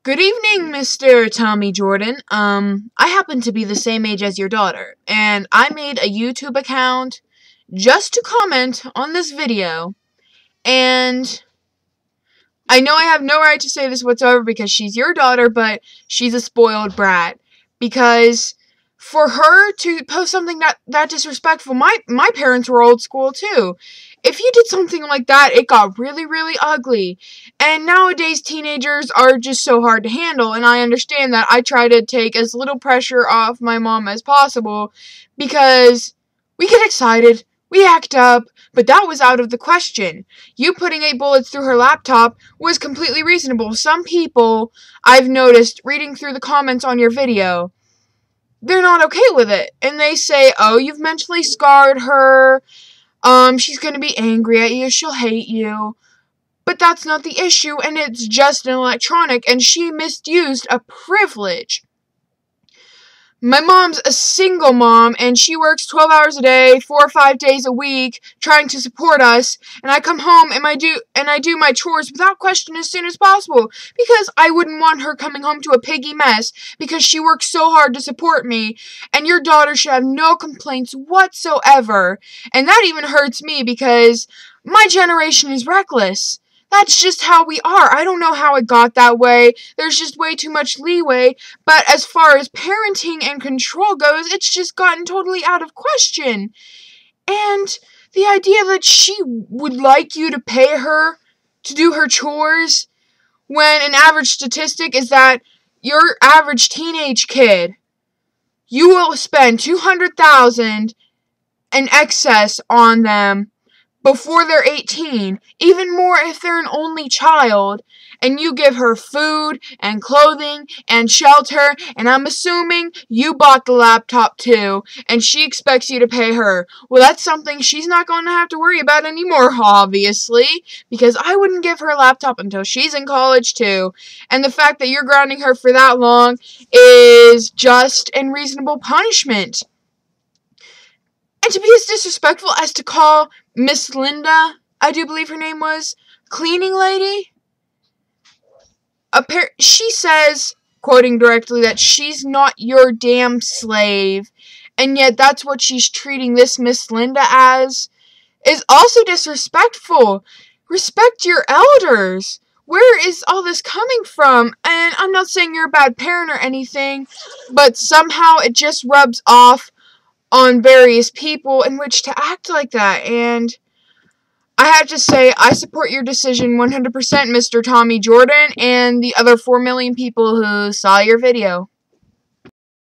Good evening, Mr. Tommy Jordan. I happen to be the same age as your daughter, and I made a YouTube account just to comment on this video, and I know I have no right to say this whatsoever because she's your daughter, but she's a spoiled brat, because for her to post something that disrespectful, my parents were old school too. If you did something like that, it got really, really ugly. And nowadays, teenagers are just so hard to handle, and I understand that. I try to take as little pressure off my mom as possible, because we get excited, we act up, but that was out of the question. You putting 8 bullets through her laptop was completely reasonable. Some people, I've noticed, reading through the comments on your video, they're not okay with it. And they say, oh, you've mentally scarred her. She's gonna be angry at you. She'll hate you. But that's not the issue, and it's just an electronic, and she misused a privilege. My mom's a single mom, and she works 12 hours a day, 4 or 5 days a week, trying to support us, and I come home and I do my chores without question as soon as possible, because I wouldn't want her coming home to a piggy mess, because she works so hard to support me, and your daughter should have no complaints whatsoever, and that even hurts me, because my generation is reckless. That's just how we are. I don't know how it got that way. There's just way too much leeway. But as far as parenting and control goes, it's just gotten totally out of question. And the idea that she would like you to pay her to do her chores, when an average statistic is that your average teenage kid, you will spend $200,000 in excess on them before they're 18, even more if they're an only child, and you give her food and clothing and shelter, and I'm assuming you bought the laptop too, and she expects you to pay her. Well, that's something she's not going to have to worry about anymore, obviously, because I wouldn't give her a laptop until she's in college too, and the fact that you're grounding her for that long is just and reasonable punishment. And to be as disrespectful as to call Miss Linda, I do believe her name was, cleaning lady, she says, quoting directly, that she's not your damn slave, and yet that's what she's treating this Miss Linda as, is also disrespectful. Respect your elders. Where is all this coming from? And I'm not saying you're a bad parent or anything, but somehow it just rubs off on various people in which to act like that, and I have to say, I support your decision 100%, Mr. Tommy Jordan, and the other 4 million people who saw your video.